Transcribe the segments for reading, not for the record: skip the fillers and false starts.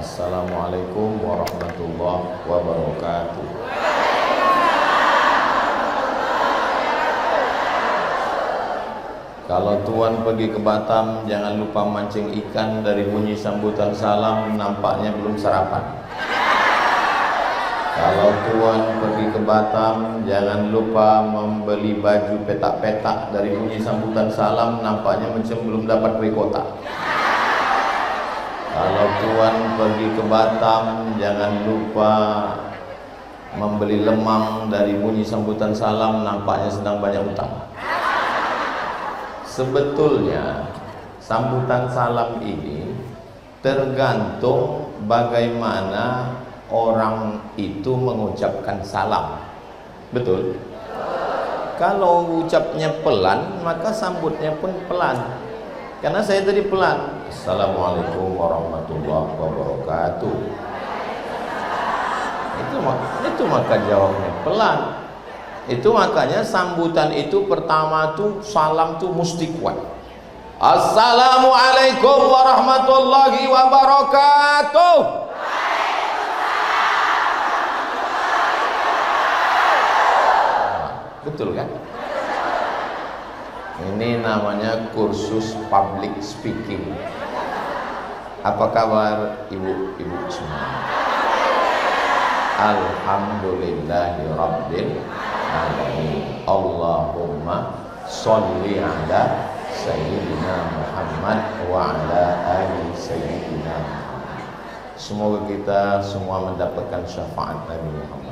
Assalamualaikum warahmatullahi wabarakatuh. Kalau tuan pergi ke Batam, jangan lupa mancing ikan. Dari bunyi sambutan salam nampaknya belum sarapan. Kalau tuan pergi ke Batam, jangan lupa membeli baju petak-petak. Dari bunyi sambutan salam nampaknya macam belum dapat rekota. Kalau tuan pergi ke Batam, jangan lupa membeli lemang. Dari bunyi sambutan salam nampaknya sedang banyak utang. Sebetulnya sambutan salam ini tergantung bagaimana orang itu mengucapkan salam. Betul? Kalau ucapnya pelan, maka sambutnya pun pelan. Karena saya tadi pelan. Assalamualaikum warahmatullahi wabarakatuh. Itu maka jawabnya pelan. Itu makanya sambutan itu pertama tuh salam tuh mesti kuat. Assalamualaikum warahmatullahi wabarakatuh. Betul kan? Ini namanya kursus public speaking. Apa kabar ibu-ibu semua? Alhamdulillahirabbil alamin. Allahumma sholli ala sayyidina Muhammad wa ala ali sayyidina Muhammad. Semoga kita semua mendapatkan syafaat Nabi Muhammad.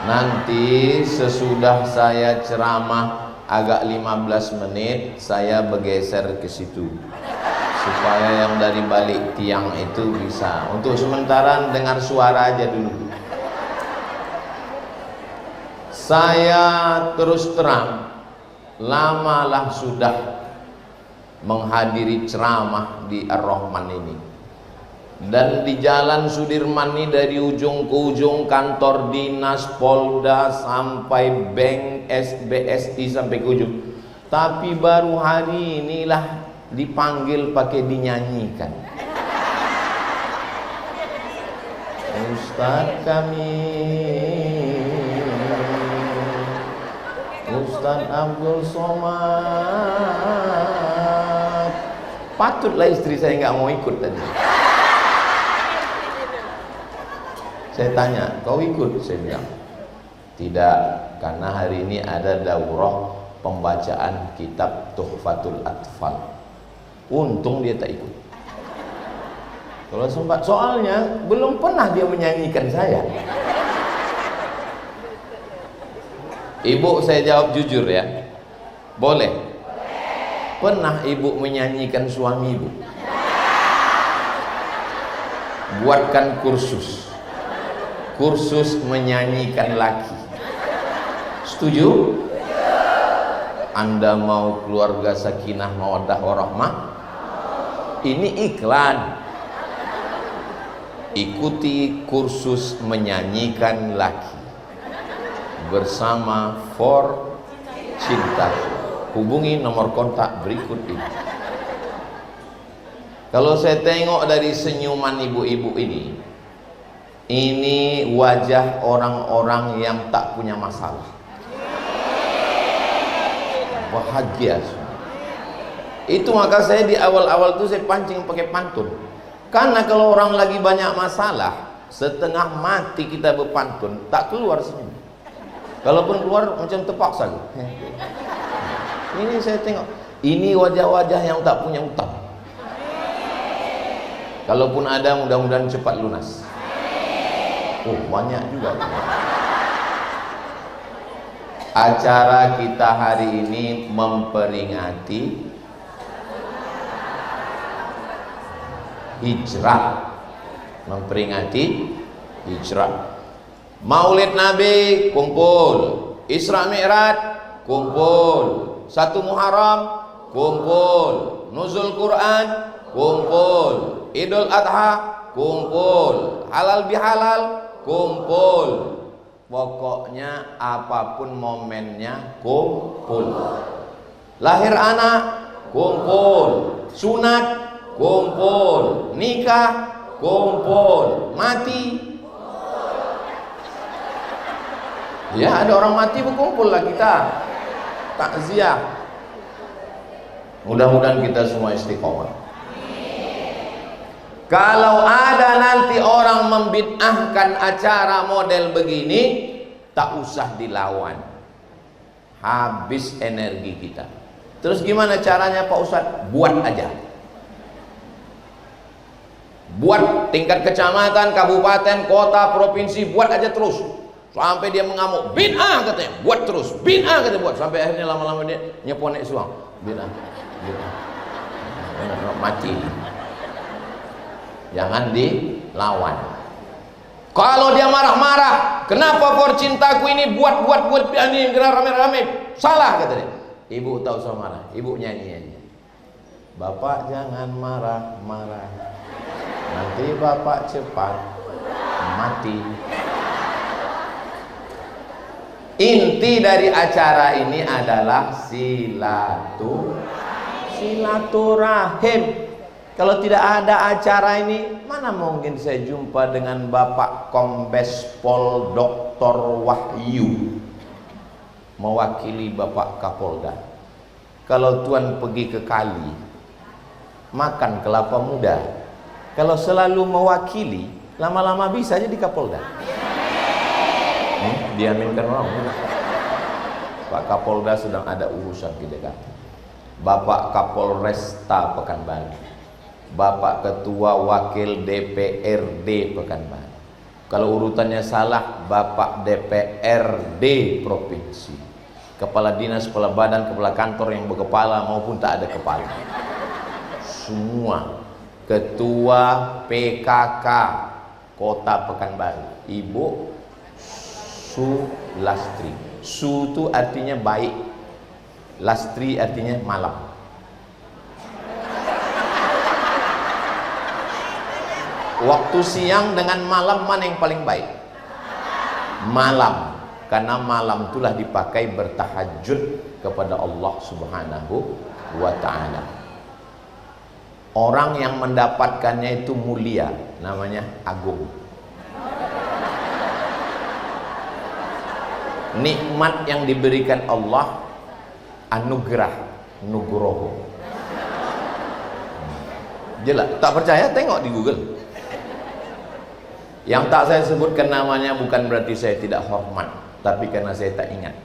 Nanti sesudah saya ceramah agak 15 menit, saya bergeser ke situ supaya yang dari balik tiang itu bisa. Untuk sementara dengar suara aja dulu. Saya terus terang lamalah sudah menghadiri ceramah di Ar-Rahman ini. Dan di Jalan Sudirman ini dari ujung ke ujung, kantor dinas, Polda, sampai bank, SBSI sampai ke ujung. Tapi baru hari inilah dipanggil pakai dinyanyikan. Ustaz kami, Ustaz Abdul Somad. Patutlah istri saya nggak mau ikut tadi. Saya tanya, kau ikut? Saya bilang, tidak, karena hari ini ada daurah pembacaan kitab Tuhfatul Atfal. Untung dia tak ikut. Kalau sempat, soalnya belum pernah dia menyanyikan saya. Ibu, saya jawab jujur ya. Boleh? Pernah ibu menyanyikan suami ibu? Buatkan kursus menyanyikan laki. Setuju? Anda mau keluarga sakinah mawaddah warahmah? Ini iklan. Ikuti kursus menyanyikan laki bersama For Cinta. Hubungi nomor kontak berikut ini. Kalau saya tengok dari senyuman ibu-ibu ini wajah orang-orang yang tak punya masalah. Bahagia semua. Itu maka saya di awal-awal itu saya pancing pakai pantun. Karena kalau orang lagi banyak masalah, setengah mati kita berpantun, tak keluar senyum. Kalaupun keluar macam terpaksa. Ini saya tengok, ini wajah-wajah yang tak punya utang. Kalaupun ada, mudah-mudahan cepat lunas. Oh, banyak juga. Acara kita hari ini memperingati hijrah. Maulid Nabi kumpul, Isra Mi'raj kumpul, 1 Muharram kumpul, Nuzul Quran kumpul, Idul Adha kumpul, halal bihalal kumpul. Pokoknya apapun momennya kumpul. Lahir anak kumpul, sunat kumpul, nikah kumpul, mati. Ya, ada orang mati berkumpul lah kita takziah. Mudah-mudahan kita semua istiqomah. Kalau ada nanti orang membid'ahkan acara model begini, tak usah dilawan, habis energi kita. Terus gimana caranya Pak Ustadz? Buat aja, buat tingkat kecamatan, kabupaten, kota, provinsi, buat aja terus sampai dia mengamuk. Bid'ah katanya, buat terus. Bid'ah katanya, buat sampai akhirnya lama-lama dia nyeponek suang. Bid'ah, bid'ah, mati. Jangan dilawan. Kalau dia marah-marah, kenapa por cintaku ini buat ini rame-rame, salah katanya. Ibu tahu sama marah, ibu nyanyi aja. Bapak jangan marah-marah, nanti bapak cepat mati. Inti dari acara ini adalah silaturahim. Kalau tidak ada acara ini, mana mungkin saya jumpa dengan Bapak Kombes Pol Dr. Wahyu mewakili Bapak Kapolda. Kalau Tuan pergi ke kali, makan kelapa muda. Kalau selalu mewakili, lama-lama bisa jadi Kapolda. Diaminkan orang. Pak Kapolda sedang ada urusan di Jakarta. Bapak Kapolresta Pekanbaru, Bapak Ketua Wakil DPRD Pekanbaru. Kalau urutannya salah, Bapak DPRD Provinsi, Kepala Dinas, Kepala Badan, Kepala Kantor yang berkepala maupun tak ada kepala, semua. Ketua PKK Kota Pekanbaru, Ibu Sulastri. Su itu artinya baik, Lastri artinya malam. Waktu siang dengan malam mana yang paling baik? Malam, karena malam itulah dipakai bertahajud kepada Allah Subhanahu wa ta'ala. Orang yang mendapatkannya itu mulia, namanya agung. Nikmat yang diberikan Allah, anugerah, nugroho. Jelas, tak percaya tengok di Google. Yang tak saya sebutkan namanya bukan berarti saya tidak hormat, tapi karena saya tak ingat.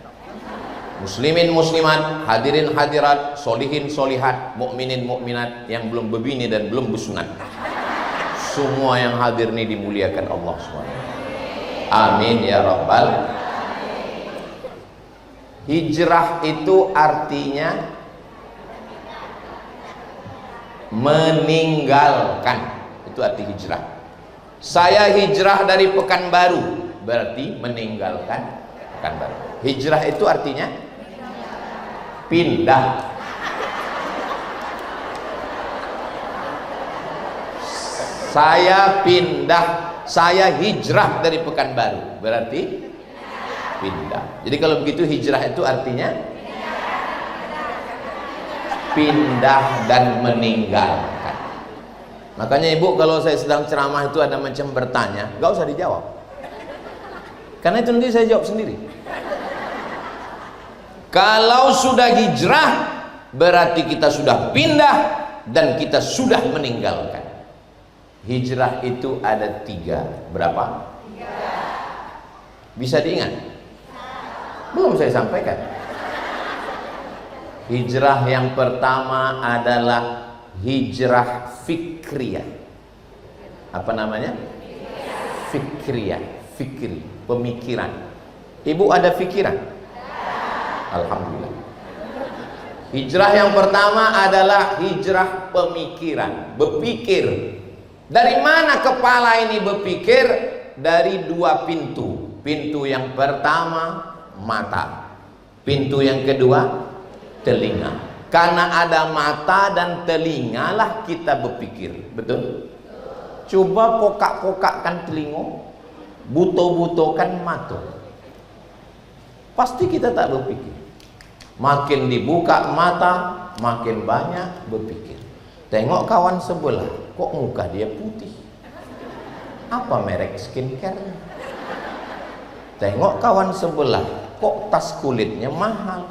Muslimin muslimat, hadirin hadirat, solihin solihat, mukminin mukminat yang belum berbini dan belum bersunat, semua yang hadir ini dimuliakan Allah SWT. Amin ya rabbal. Hijrah itu artinya meninggalkan, itu arti hijrah. Saya hijrah dari Pekanbaru, berarti meninggalkan Pekanbaru. Hijrah itu artinya pindah. Saya pindah, saya hijrah dari Pekanbaru, berarti pindah. Jadi kalau begitu hijrah itu artinya pindah dan meninggalkan. Makanya ibu kalau saya sedang ceramah itu ada macam bertanya, gak usah dijawab, karena itu nanti saya jawab sendiri. Kalau sudah hijrah berarti kita sudah pindah dan kita sudah meninggalkan. Hijrah itu ada 3. Berapa? 3. Bisa diingat? Belum saya sampaikan. Hijrah yang pertama adalah hijrah fikriyah. Apa namanya? Fikriyah, fikri, pemikiran. Ibu ada pikiran? Alhamdulillah. Hijrah yang pertama adalah hijrah pemikiran, berpikir. Dari mana kepala ini berpikir? Dari 2 pintu. Pintu yang pertama mata, pintu yang kedua telinga. Karena ada mata dan telinga lah kita berpikir, betul? Coba pokak-pokakkan telinga, buto-butokan mata. Pasti kita tak berpikir. Makin dibuka mata, makin banyak berpikir. Tengok kawan sebelah, kok muka dia putih? Apa merek skincare? Tengok kawan sebelah, kok tas kulitnya mahal?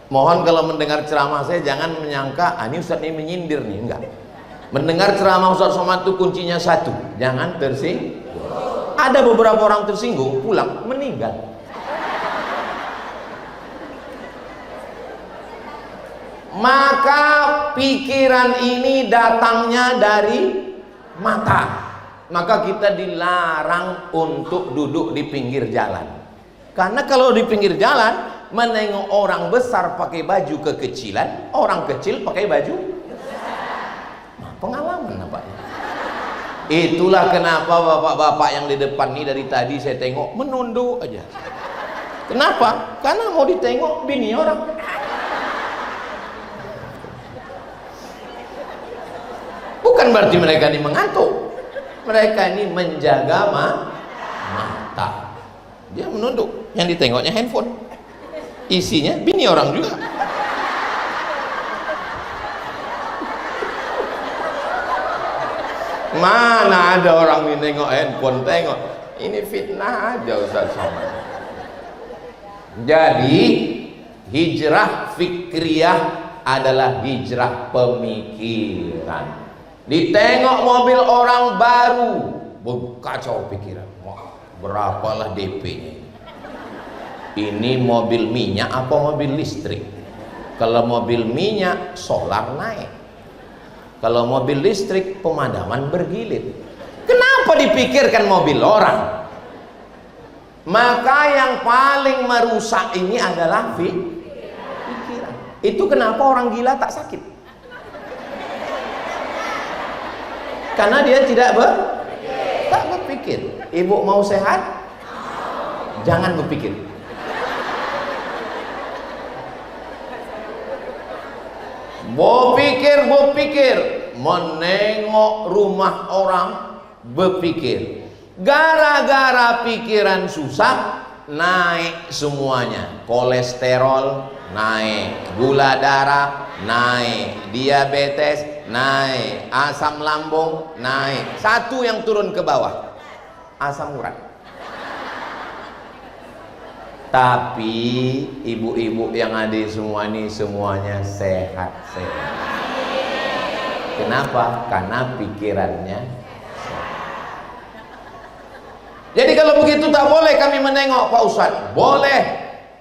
Mohon kalau mendengar ceramah saya jangan menyangka, ini Ustaz ini menyindir nih, enggak. Mendengar ceramah Ustaz Somad itu kuncinya satu, jangan tersinggung. Ada beberapa orang tersinggung, pulang meninggal. Maka pikiran ini datangnya dari mata. Maka kita dilarang untuk duduk di pinggir jalan. Karena kalau di pinggir jalan menengok orang besar pakai baju kekecilan, orang kecil pakai baju nah, pengalaman nampaknya. Itulah kenapa bapak-bapak yang di depan ini dari tadi saya tengok menunduk aja. Kenapa? Karena mau ditengok bini orang. Bukan berarti mereka ini mengantuk. Mereka ini menjaga mata. Dia menunduk. Yang ditengoknya handphone. Isinya bini orang juga. Mana ada orang ini nengok handphone, tengok. Ini fitnah aja Ustaz Somad. Jadi hijrah fikriyah adalah hijrah pemikiran. Ditengok mobil orang baru, kacau pikiran. Wah, berapalah DP-nya? Ini mobil minyak apa mobil listrik? Kalau mobil minyak solar naik. Kalau mobil listrik pemadaman bergilir. Kenapa dipikirkan mobil orang? Maka yang paling merusak ini adalah pikiran. Itu kenapa orang gila tak sakit. Karena dia tak berpikir. Ibu mau sehat? Jangan berpikir. Berpikir, menengok rumah orang, berpikir. Gara-gara pikiran susah, naik semuanya. Kolesterol naik, gula darah naik, diabetes naik, asam lambung naik. Satu yang turun ke bawah, asam urat. Tapi ibu-ibu yang ada semua ini semuanya sehat-sehat. Kenapa? Karena pikirannya sehat. Jadi kalau begitu tak boleh kami menengok Pak Ustadz. Boleh,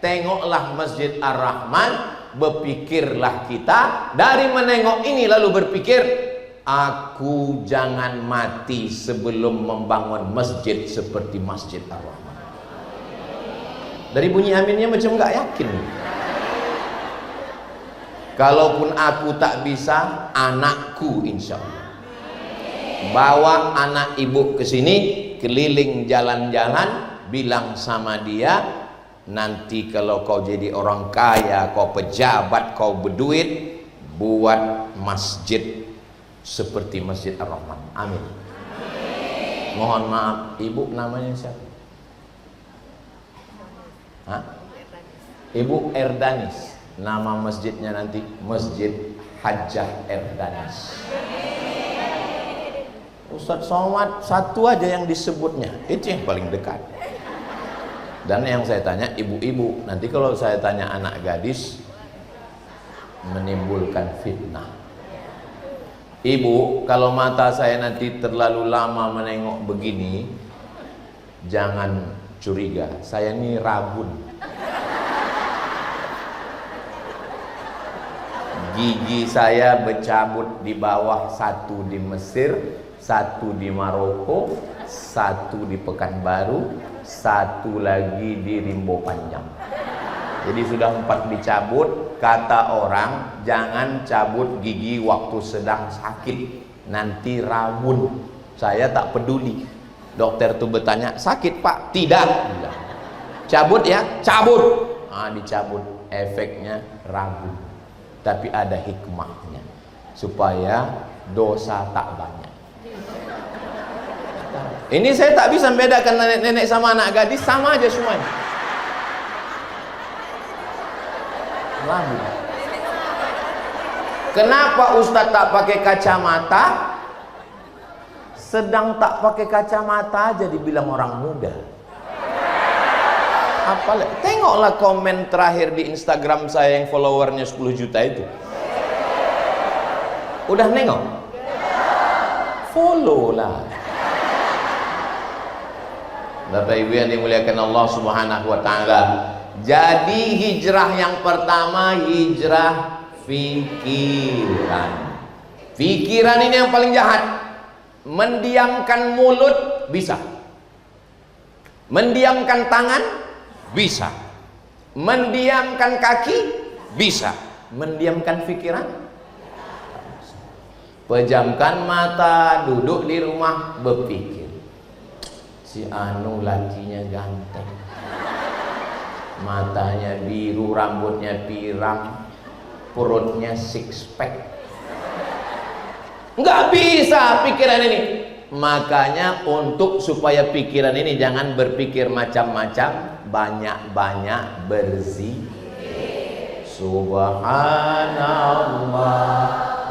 tengoklah Masjid Ar-Rahman. Berpikirlah kita dari menengok ini lalu berpikir, aku jangan mati sebelum membangun masjid seperti Masjid Ar-Rahman. Dari bunyi aminnya macam nggak yakin. Kalaupun aku tak bisa, anakku insya Allah. Bawa anak ibu ke sini, keliling jalan-jalan, bilang sama dia, nanti kalau kau jadi orang kaya, kau pejabat, kau berduit, buat masjid seperti Masjid Ar-Rahman. Amin. Mohon maaf, ibu namanya siapa? Hah? Ibu Erdanis. Nama masjidnya nanti Masjid Hajjah Erdanis. Ustadz Somad satu aja yang disebutnya, itu yang paling dekat. Dan yang saya tanya ibu-ibu, nanti kalau saya tanya anak gadis menimbulkan fitnah. Ibu, kalau mata saya nanti terlalu lama menengok begini, jangan curiga, saya ini rabun. Gigi saya bercabut di bawah, satu di Mesir, satu di Maroko, satu di Pekanbaru, satu lagi di Rimbo Panjang. Jadi sudah 4 dicabut. Kata orang, jangan cabut gigi waktu sedang sakit, nanti rabun. Saya tak peduli. Dokter tuh bertanya, sakit Pak? Tidak. Cabut ya? Cabut. Dicabut, efeknya rabun. Tapi ada hikmahnya, supaya dosa tak banyak. Ini saya tak bisa membedakan nenek-nenek sama anak gadis, sama aja semuanya. labu. Kenapa Ustadz tak pakai kacamata? Sedang tak pakai kacamata aja dibilang orang muda. Apalagi tengoklah komen terakhir di Instagram saya yang followernya 10 juta itu. Udah nengok? Follow lah. Bapak Ibu yang dimuliakan Allah Subhanahu wa taala. Jadi hijrah yang pertama hijrah pikiran. Pikiran ini yang paling jahat. Mendiamkan mulut bisa. Mendiamkan tangan bisa. Mendiamkan kaki bisa. Mendiamkan pikiran. Pejamkan mata, duduk di rumah berpikir. Si anu lakinya ganteng, matanya biru, rambutnya pirang, perutnya six pack. Nggak bisa pikiran ini. Makanya untuk supaya pikiran ini jangan berpikir macam-macam, banyak-banyak berzikir. Subhanallah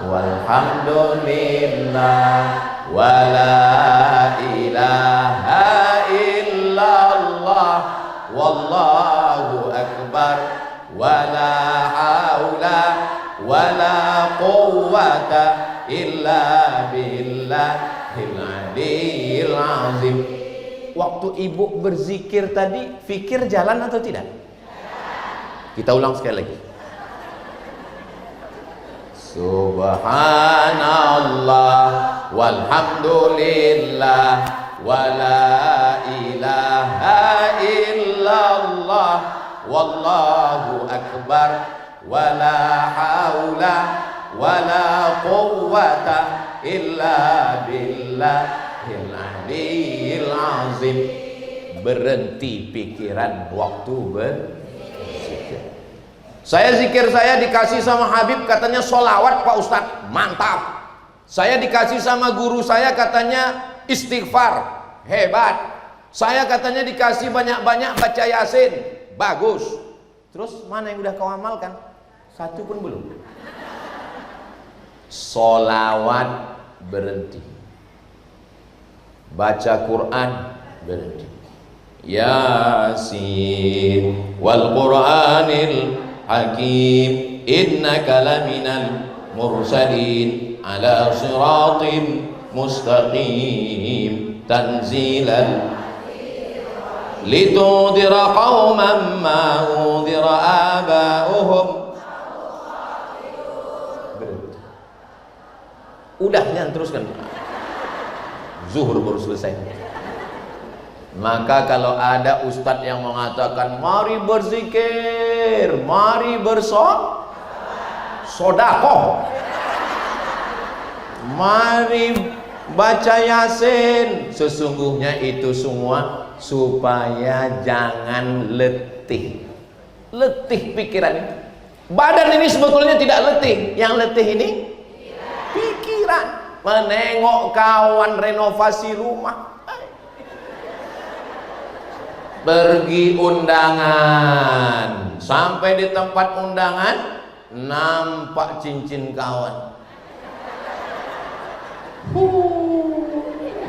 walhamdulillah wala ilaha illallah wallahu akbar wala haula wala quwwata illa billahil aliyil azim. Waktu ibu berzikir tadi, fikir jalan atau tidak? Kita ulang sekali lagi. Subhanallah walhamdulillah wala ilaha illallah wallahu akbar wala haula wala quwwata illa billahil aliyil azim. Berhenti pikiran waktu berzikir. Saya zikir saya dikasih sama Habib katanya sholawat Pak Ustadz, mantap. Saya dikasih sama guru saya katanya istighfar, hebat. Saya katanya dikasih banyak-banyak baca Yasin, bagus. Terus mana yang udah kau amalkan? Satu pun belum. Sholawat berhenti, baca Quran berhenti. Yasin wal Qur'anil Hakim innaka laminal mursalin ala siratim mustaqim tanzilan litudira qauman ma udira aba'uhum. Udah, jangan teruskan. Zuhur baru selesai. Maka kalau ada ustadz yang mengatakan mari berzikir, mari bersodakoh, mari baca Yasin, sesungguhnya itu semua supaya jangan letih. Letih pikiran ini. Badan ini sebetulnya tidak letih, yang letih ini pikiran. Menengok kawan renovasi rumah, pergi undangan, sampai di tempat undangan nampak cincin kawan.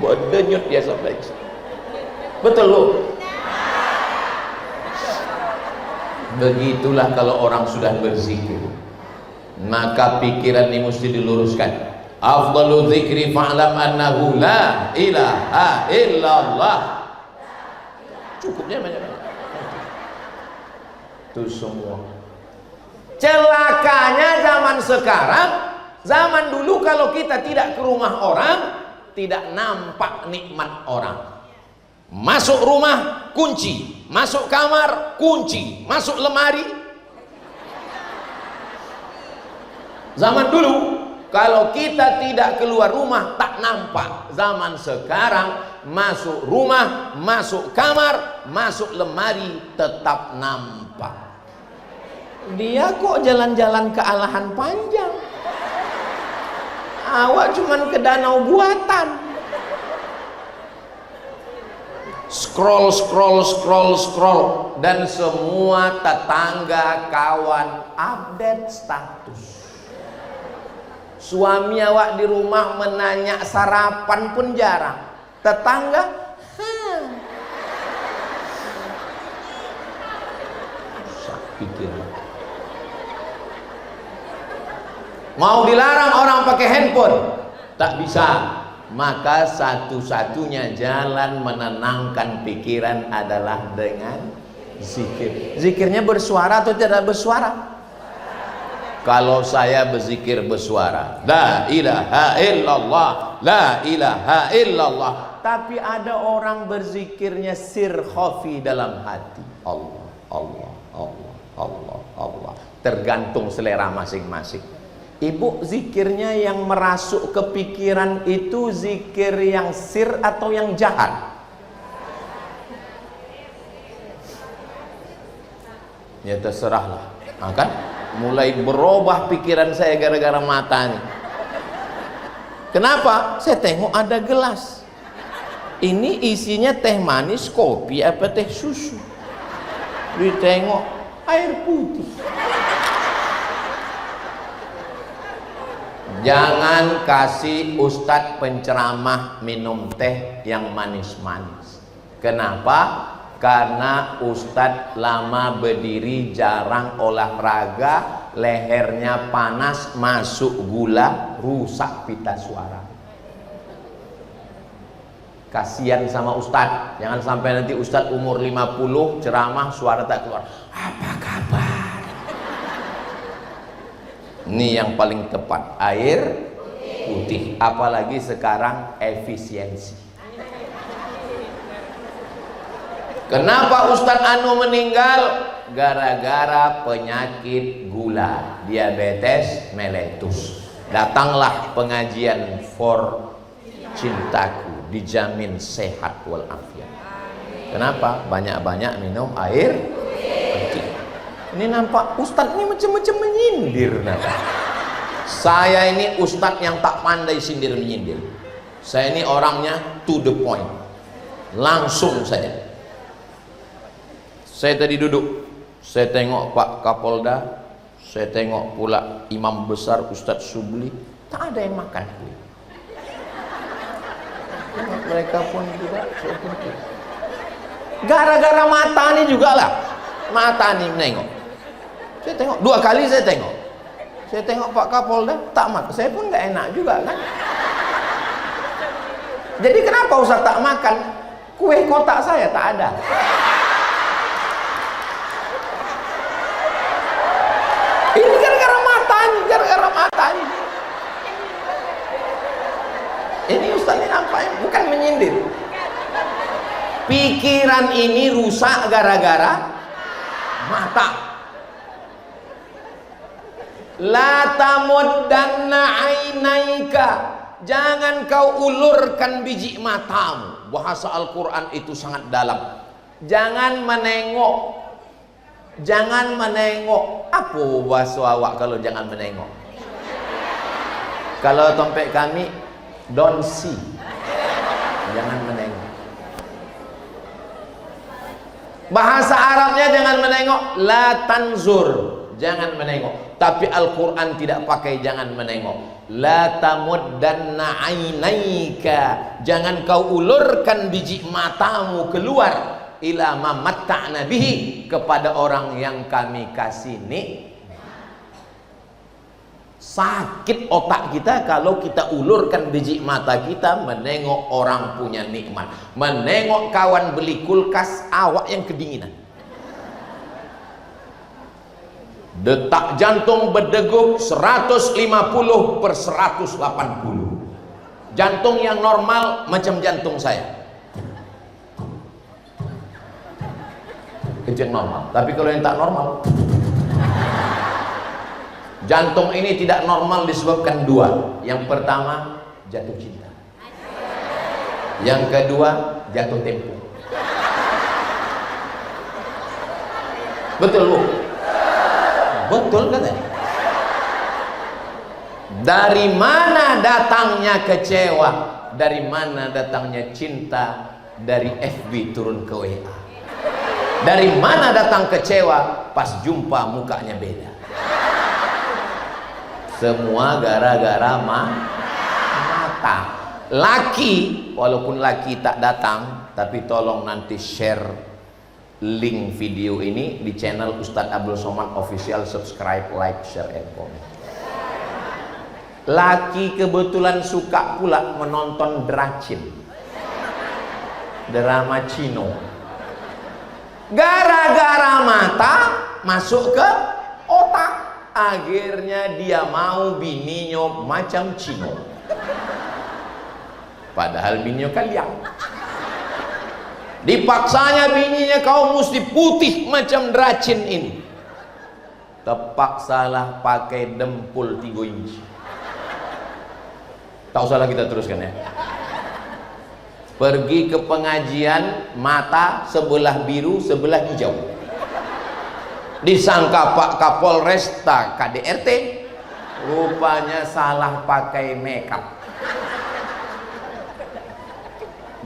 Berdenyut dia sampai. Betul loh. Begitulah kalau orang sudah berzikir, maka pikiran ini mesti diluruskan. Afdalu dzikri fa'lam annahu la ilaha illallah. Cukupnya banyak-banyak. Itu semua. Celakanya zaman sekarang, zaman dulu kalau kita tidak ke rumah orang, tidak nampak nikmat orang. Masuk rumah kunci, masuk kamar kunci, masuk lemari. Zaman dulu kalau kita tidak keluar rumah tak nampak. Zaman sekarang masuk rumah, masuk kamar, masuk lemari tetap nampak. Dia kok jalan-jalan ke Alahan Panjang, awak cuman ke danau buatan. scroll scroll scroll scroll, dan semua tetangga kawan update status. Suami awak di rumah menanya sarapan pun jarang. Tetangga, susah pikir. Mau dilarang orang pakai handphone, tak bisa. Maka satu-satunya jalan menenangkan pikiran adalah dengan zikir. Zikirnya bersuara atau tidak bersuara? Kalau saya berzikir bersuara, la ilaha illallah, la ilaha illallah. Tapi ada orang berzikirnya sir khafi dalam hati. Allah, Allah, Allah, Allah, Allah. Tergantung selera masing-masing. Ibu, zikirnya yang merasuk ke pikiran itu zikir yang sir atau yang jahat? Ya terserahlah. Nah, kan? Mulai berubah pikiran saya gara-gara mata nih. Kenapa? Saya tengok ada gelas. Ini isinya teh manis, kopi, apa teh susu. Ditengok air putih. Jangan kasih ustadz penceramah minum teh yang manis-manis. Kenapa? Karena ustadz lama berdiri, jarang olahraga, lehernya panas, masuk gula, rusak pita suara. Kasihan sama ustadz. Jangan sampai nanti ustadz umur 50 ceramah suara tak keluar. Apa kabar? Ini yang paling tepat, air putih. Apalagi sekarang efisiensi. Kenapa Ustadz Anu meninggal? Gara-gara penyakit gula, diabetes mellitus. Datanglah pengajian for cintaku, dijamin sehat walafiat. Kenapa? Banyak-banyak minum air putih. Ini nampak Ustadz ini macam-macam menyindir. Saya ini Ustadz yang tak pandai sindir menyindir. Saya ini orangnya to the point, langsung saja. Saya tadi duduk, saya tengok Pak Kapolda, saya tengok pula Imam Besar Ustadz Subli, tak ada yang makan. Mereka pun tidak, saya pun tidak. Gara-gara mata ini juga lah, mata ini menengok. Saya tengok, 2 kali saya tengok. Saya tengok Pak Kapolda, tak makan. Saya pun nggak enak juga kan. Jadi kenapa Ustadz tak makan? Kue kotak saya tak ada. Ini gara-gara matanya, gara-gara matanya. Ini Ustaz ini nampaknya bukan menyindir. Pikiran ini rusak gara-gara mata. La tamuddanna ainaika, jangan kau ulurkan biji matamu. Bahasa Al-Quran itu sangat dalam. Jangan menengok. Jangan menengok. Apa bahasa awak kalau jangan menengok? Kalau topik kami, don't see. Jangan menengok. Bahasa Arabnya jangan menengok, la tanzur, jangan menengok. Tapi Al-Quran tidak pakai jangan menengok. La tamuddanna ainaika, jangan kau ulurkan biji matamu keluar ila ma matta'na bihi, kepada orang yang kami kasih nikmat. Sakit otak kita kalau kita ulurkan biji mata kita menengok orang punya nikmat, menengok kawan beli kulkas awak yang kedinginan. Detak jantung berdegup 150/180. Jantung yang normal macam jantung saya, itu yang normal. Tapi kalau yang tak normal, jantung ini tidak normal disebabkan 2. Yang pertama, jatuh cinta. Yang kedua, jatuh tempo. Betul Bu? Betul katanya. Dari mana datangnya kecewa? Dari mana datangnya cinta? Dari FB turun ke WA. Dari mana datang kecewa? Pas jumpa mukanya beda. Semua gara-gara mata. Laki, walaupun laki tak datang, tapi tolong nanti share link video ini di channel Ustadz Abdul Somad Official. Subscribe, like, share, and comment. Laki kebetulan suka pula menonton dracin, drama Cino. Gara-gara mata masuk ke otak, akhirnya dia mau bininya macam Cino, padahal bininya kalian. Dipaksanya bininya, kau mesti putih macam dracin ini. Terpaksalah pakai dempul 3 inci. Tak usahlah kita teruskan ya. Pergi ke pengajian, mata sebelah biru sebelah hijau. Disangka Pak Kapolresta KDRT, rupanya salah pakai makeup.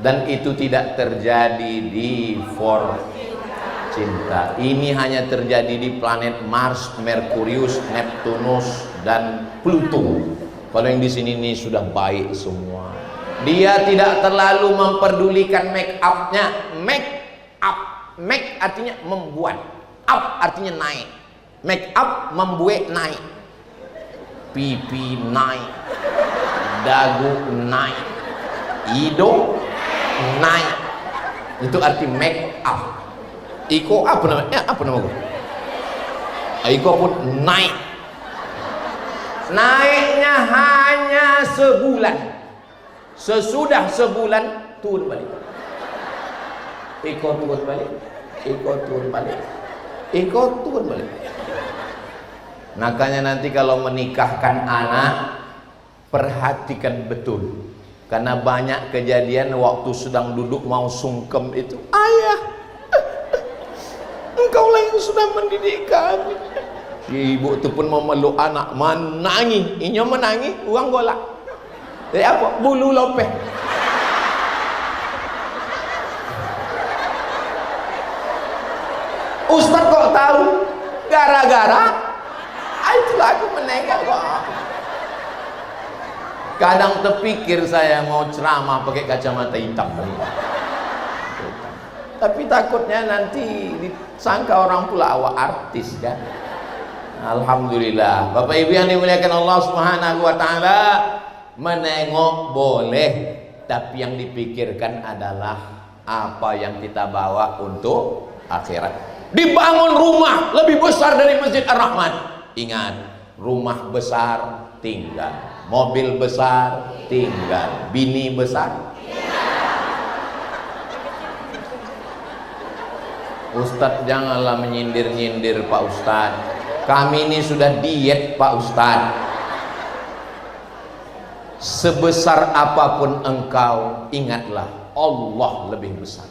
Dan itu tidak terjadi di For Cinta. Ini hanya terjadi di planet Mars, Merkurius, Neptunus, dan Pluto. Kalau yang di sini ini sudah baik semua. Dia tidak terlalu memperdulikan make up-nya. Make up, make artinya membuat, up artinya naik. Make up membuat naik. Pipi naik, dagu naik, hidung naik. Itu arti make up. Iko apa namanya? Apa nama gue? Iko pun naik. Naiknya hanya sebulan. Sesudah sebulan turun balik. Iko turun balik. Iko turun balik. Iko turun balik. Makanya nanti kalau menikahkan anak, perhatikan betul. Karena banyak kejadian waktu sedang duduk mau sungkem itu, ayah, engkau lah yang sudah mendidik kami. Si ibu itu pun memeluk anak, menangis, inya menangis, uang golak. Jadi apa? Bulu lopeh. Ustaz kok tahu? Gara-gara itulah aku menengok kok. Kadang terpikir saya mau ceramah pakai kacamata hitam. Tapi takutnya nanti disangka orang pula awak artis kan. Alhamdulillah. Bapak Ibu yang dimuliakan Allah Subhanahu wa taala, menengok boleh, tapi yang dipikirkan adalah apa yang kita bawa untuk akhirat. Dibangun rumah lebih besar dari Masjid Ar-Rahman. Ingat, rumah besar tinggal, mobil besar tinggal, bini besar. Ustadz janganlah menyindir-nyindir Pak Ustadz. Kami ini sudah diet Pak Ustadz. Sebesar apapun engkau, ingatlah Allah lebih besar.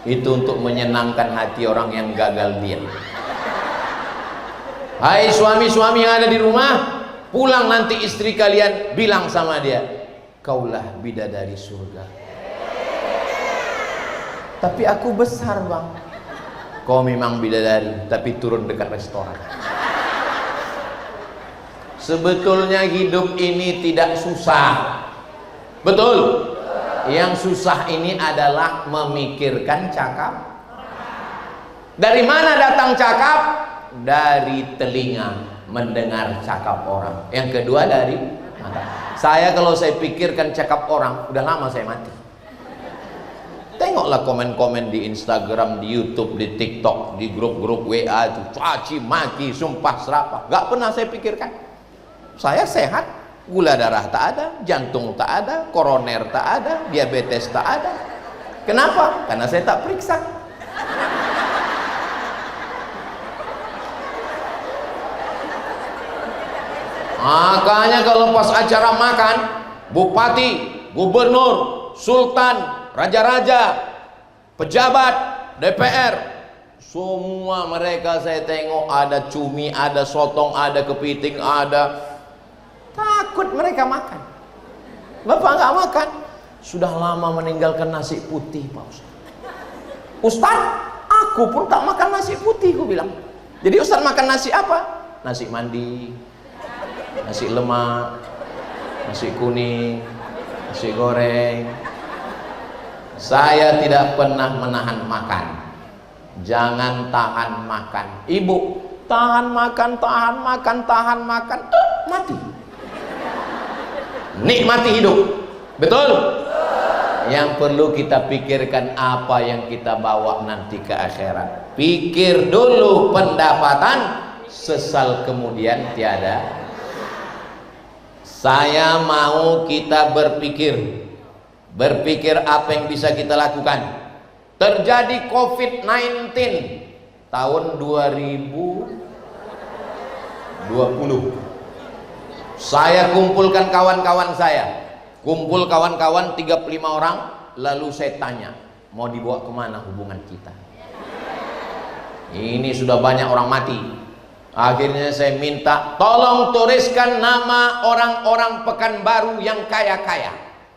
Itu untuk menyenangkan hati orang yang gagal diet. Hai suami-suami yang ada di rumah, pulang nanti istri kalian bilang sama dia, kaulah bidadari surga. Tapi aku besar bang. Kau memang bidadari, tapi turun dekat restoran. Sebetulnya hidup ini tidak susah. Betul? Yang susah ini adalah memikirkan cakap. Dari mana datang cakap? Dari telinga, mendengar cakap orang. Yang kedua dari mata. Saya kalau saya pikirkan cakap orang, udah lama saya mati. Tengoklah komen-komen di Instagram, di YouTube, di TikTok, di grup-grup WA itu caci maki, sumpah serapah. Gak pernah saya pikirkan. Saya sehat, gula darah tak ada, jantung tak ada, koroner tak ada, diabetes tak ada. Kenapa? Karena saya tak periksa. Makanya kalau pas acara makan, bupati, gubernur, sultan, raja-raja, pejabat, DPR, semua mereka saya tengok ada cumi, ada sotong, ada kepiting, ada. Takut mereka makan. Bapak nggak makan. sudah lama meninggalkan nasi putih Pak Ustaz. Ustaz, aku pun tak makan nasi putih, aku bilang. Jadi Ustaz makan nasi apa? Nasi mandi, nasi lemak, nasi kuning, nasi goreng. Saya tidak pernah menahan makan. Jangan tahan makan. Ibu, tahan makan, mati. Nikmati hidup. Betul? Yang perlu kita pikirkan apa yang kita bawa nanti ke akhirat. Pikir dulu pendapatan, sesal kemudian tiada. Saya mau kita berpikir apa yang bisa kita lakukan. Terjadi COVID-19 tahun 2020. Saya kumpulkan kawan-kawan saya. Kumpul kawan-kawan 35 orang, lalu saya tanya, mau dibawa kemana hubungan kita? Ini sudah banyak orang mati. Akhirnya saya minta, tolong tuliskan nama orang-orang Pekanbaru yang kaya-kaya.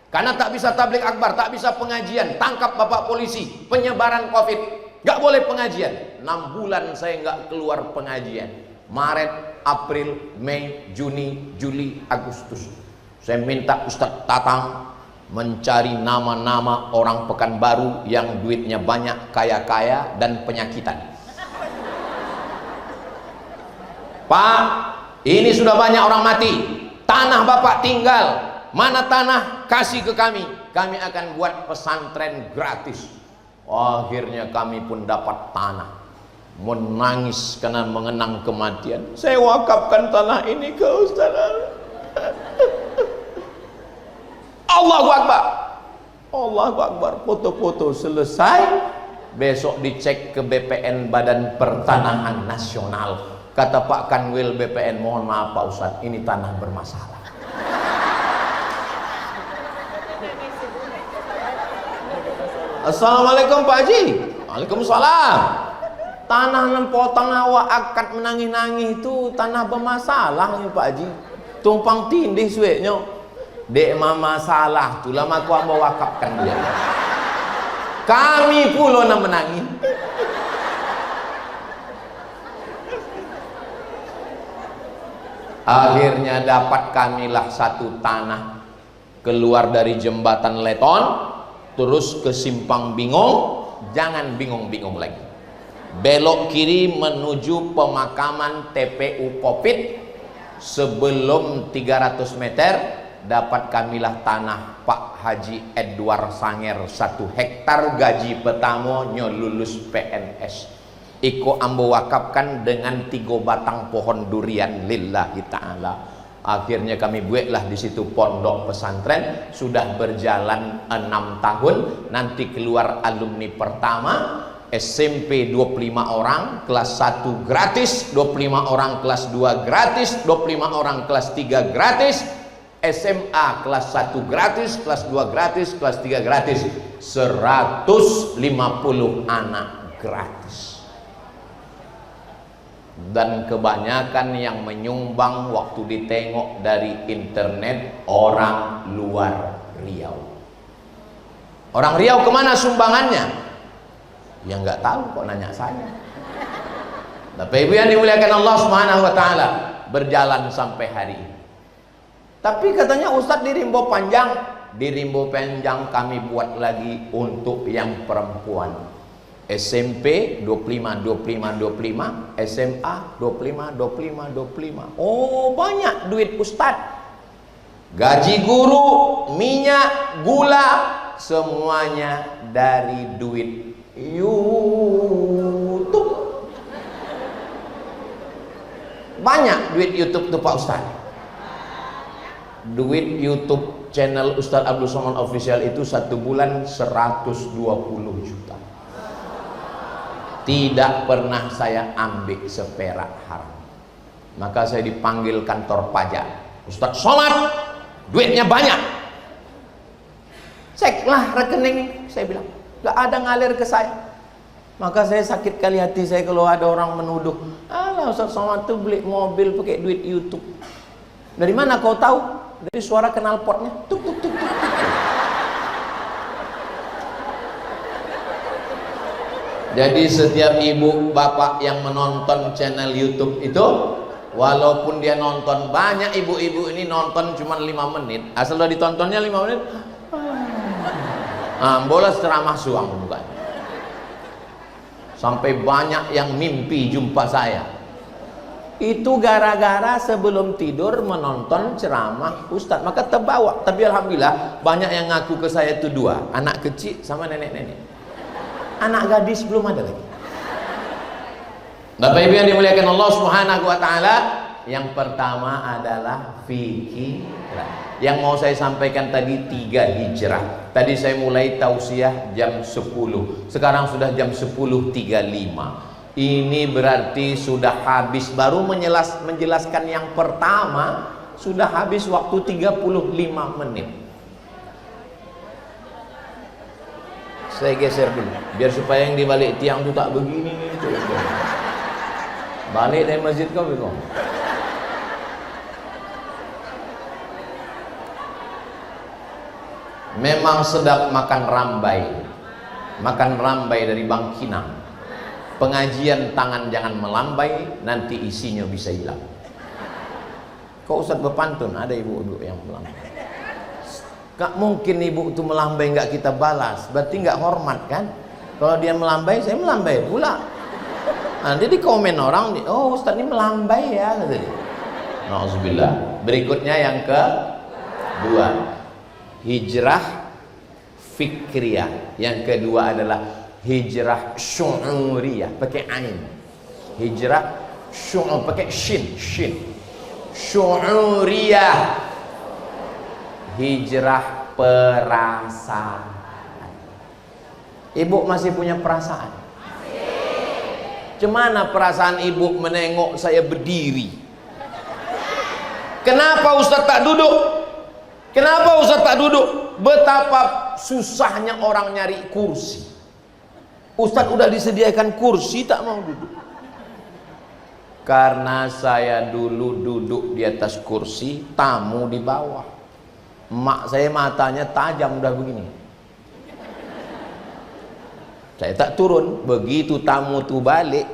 Karena tak bisa tablik akbar, tak bisa pengajian, tangkap bapak polisi, penyebaran COVID, gak boleh pengajian. 6 bulan saya gak keluar pengajian. Maret, April, Mei, Juni, Juli, Agustus. Saya minta Ustadz Tatang mencari nama-nama orang Pekanbaru yang duitnya banyak, kaya-kaya, dan penyakitan. Pak, ini sudah banyak orang mati. Tanah bapak tinggal. Mana tanah? Kasih ke kami. Kami akan buat pesantren gratis. Akhirnya kami pun dapat tanah. Menangis karena mengenang kematian. Saya wakafkan tanah ini ke Ustaz. Allahu Akbar. Allahu Akbar. Foto-foto selesai. Besok dicek ke BPN, Badan Pertanahan Nasional. Kata Pak Kanwil BPN, mohon maaf Pak Ustaz, ini tanah bermasalah. Assalamualaikum Pak Haji. Waalaikumsalam. Tanah nempotang awak akad menangis-nangis itu tanah bermasalah ya Pak Haji. Tumpang tindih sueknya. Dek mama salah tu lama aku mau wakafkan dia. Kami pula nak menangis. Akhirnya dapat kamilah satu tanah keluar dari jembatan Leton, terus ke Simpang Bingung. Jangan bingung-bingung lagi. Belok kiri menuju pemakaman TPU Covid. Sebelum 300 meter dapat kamilah tanah Pak Haji Edward Sanger 1 hektar, gaji pertama nyo lulus PNS. Iko ambo wakafkan dengan 3 batang pohon durian lillahi ta'ala. Akhirnya kami buatlah di situ pondok pesantren. Sudah berjalan 6 tahun. Nanti keluar alumni pertama. SMP 25 orang, kelas 1 gratis, 25 orang kelas 2 gratis, 25 orang kelas 3 gratis. SMA kelas 1 gratis, kelas 2 gratis, kelas 3 gratis. 150 anak gratis. Dan kebanyakan yang menyumbang waktu ditengok dari internet orang luar Riau. Orang Riau kemana sumbangannya? Ya nggak tahu, kok nanya saya. Tapi ibu yang dimuliakan Allah Subhanahu wa taala, berjalan sampai hari ini. Tapi katanya Ustadz di Rimbo Panjang kami buat lagi untuk yang perempuan. SMP 25, SMA 25. Oh banyak duit Ustadz. Gaji guru, minyak, gula, semuanya dari duit YouTube. Banyak duit YouTube tuh Pak Ustadz. Duit YouTube channel Ustadz Abdul Somad Official itu 1 bulan 120 juta. Tidak pernah saya ambil seperak haram. Maka saya dipanggil kantor pajak. Ustadz Somad, duitnya banyak. Ceklah rekening, saya bilang. Gak ada ngalir ke saya. Maka saya sakit kali hati saya kalau ada orang menuduh, alah Ustadz Somad tuh beli mobil pakai duit YouTube. Dari mana kau tahu? Dari suara knalpotnya. Tuk tuk tuk tuk. Jadi setiap ibu bapak yang menonton channel YouTube itu, walaupun dia nonton, banyak ibu-ibu ini nonton cuma 5 menit, asal udah ditontonnya 5 menit, bola ceramah suang bukan. Sampai banyak yang mimpi jumpa saya. Itu gara-gara sebelum tidur menonton ceramah Ustadz, maka terbawa. Tapi alhamdulillah banyak yang ngaku ke saya itu 2, anak kecil sama nenek-nenek. Anak gadis belum ada lagi. Bapak Ibu yang dimuliakan Allah Subhanahu wa taala, yang pertama adalah fikih. Yang mau saya sampaikan tadi 3 hijrah. Tadi saya mulai tausiah jam 10. Sekarang sudah jam 10.35. Ini berarti sudah habis, baru menjelaskan yang pertama sudah habis waktu 35 menit. Saya geser dulu biar supaya yang di balik tiang itu tak begini gitu. Balik dari masjid kau bingung. Memang sedap makan rambai. Makan rambai dari Bang Kinang. Pengajian tangan jangan melambai, nanti isinya bisa hilang. Kok Ustadz berpantun, ada ibu-ibu yang melambai. Gak mungkin ibu itu melambai nggak kita balas, berarti nggak hormat kan? Kalau dia melambai, saya melambai pula. Nanti di komen orang, oh Ustadz ini melambai ya. Nauzubillah. Berikutnya yang kedua, hijrah fikriyah. Yang kedua adalah hijrah syu'uriyah, pakai ain. Hijrah syu'ur, pakai shin. Syu'uriyah, hijrah perasaan. Ibu masih punya perasaan? Gimana perasaan ibu menengok saya berdiri? Kenapa Ustaz tak duduk? Kenapa Ustaz tak duduk? Betapa susahnya orang nyari kursi. Ustaz udah disediakan kursi tak mau duduk. Karena saya dulu duduk di atas kursi, tamu di bawah. Mak saya matanya tajam udah begini. Saya tak turun, begitu tamu tuh balik.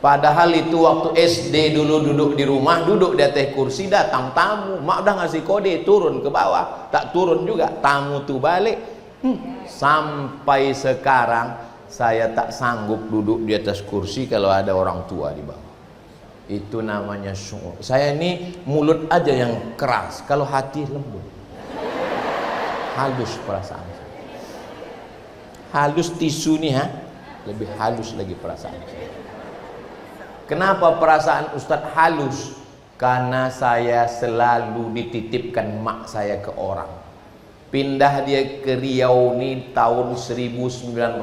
Padahal itu waktu SD dulu duduk di rumah, duduk di atas kursi, datang tamu, mak udah ngasih kode turun ke bawah, tak turun juga, tamu tuh balik. Sampai sekarang saya tak sanggup duduk di atas kursi kalau ada orang tua di bawah. Itu namanya syu'ur. Saya ini mulut aja yang keras, kalau hati lembut. Halus perasaan saya. Halus tisu nih lebih halus lagi perasaan saya. Kenapa perasaan Ustadz halus? Karena saya selalu dititipkan mak saya ke orang. Pindah dia ke Riau ini tahun 1986.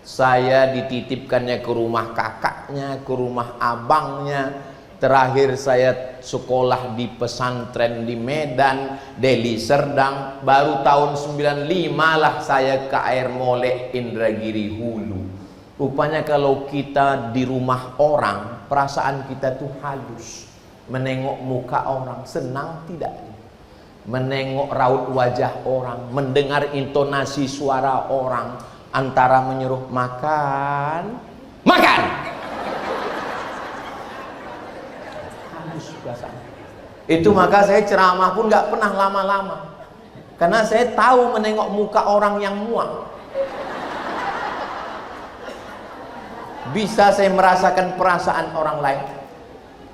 Saya dititipkannya ke rumah kakaknya, ke rumah abangnya. Terakhir saya sekolah di pesantren di Medan, Deli Serdang. Baru tahun 95 lah saya ke Air Molek, Indragiri Hulu. Rupanya kalau kita di rumah orang, perasaan kita tuh halus. Menengok muka orang, senang tidak? Menengok raut wajah orang, mendengar intonasi suara orang, antara menyuruh makan, makan. Halus perasaan. Itu maka saya ceramah pun nggak pernah lama-lama. Karena saya tahu menengok muka orang yang muak. Bisa saya merasakan perasaan orang lain.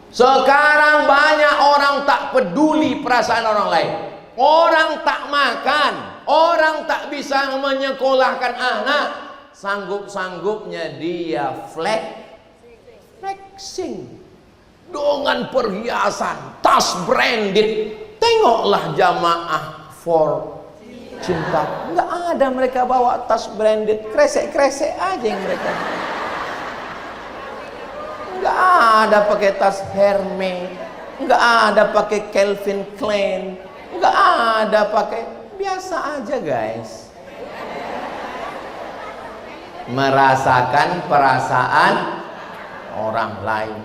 Sekarang banyak orang tak peduli perasaan orang lain. Orang tak makan, orang tak bisa menyekolahkan anak, sanggup-sanggupnya dia flexing dengan perhiasan, tas branded. Tengoklah jamaah for cinta, nggak ada mereka bawa tas branded, kresek-kresek aja yang mereka. Nggak ada pakai tas Hermes, nggak ada pakai Calvin Klein, nggak ada pakai, biasa aja guys. Merasakan perasaan orang lain.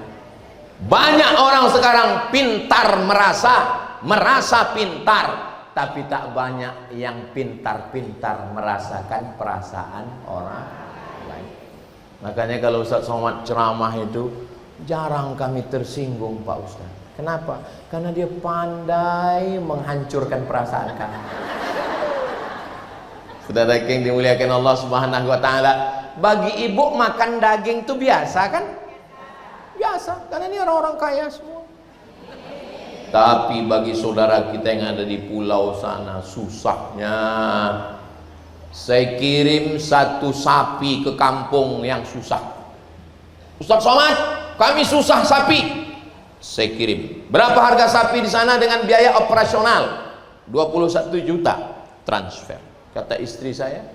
Banyak orang sekarang pintar merasa pintar, tapi tak banyak yang pintar-pintar merasakan perasaan orang lain. Makanya kalau Ustaz Somad ceramah itu jarang kami tersinggung Pak Ustaz. Kenapa? Karena dia pandai menghancurkan perasaan kami. Saudara yang dimuliakan Allah Subhanahu wa taala, bagi ibu makan daging itu biasa kan? Biasa, karena ini orang-orang kaya semua. Tapi bagi saudara kita yang ada di pulau sana, susahnya. Saya kirim satu sapi ke kampung yang susah. Ustaz Somad, kami susah sapi. Saya kirim. Berapa harga sapi di sana dengan biaya operasional? 21 juta transfer. Kata istri saya,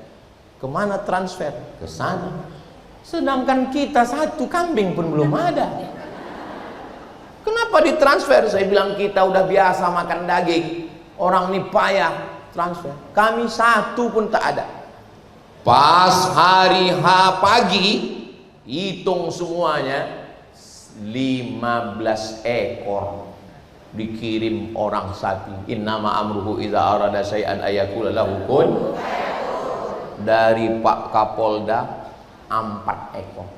kemana transfer? Ke sana. Sedangkan kita satu kambing pun belum ada. Kenapa ditransfer? Saya bilang kita udah biasa makan daging. Orang ini payah transfer. Kami satu pun tak ada. Pas hari H pagi, hitung semuanya 15 ekor dikirim orang sapi. Innama amruhu idza arada syai'an ayaqula lahu kun. Dari Pak Kapolda 4 ekor.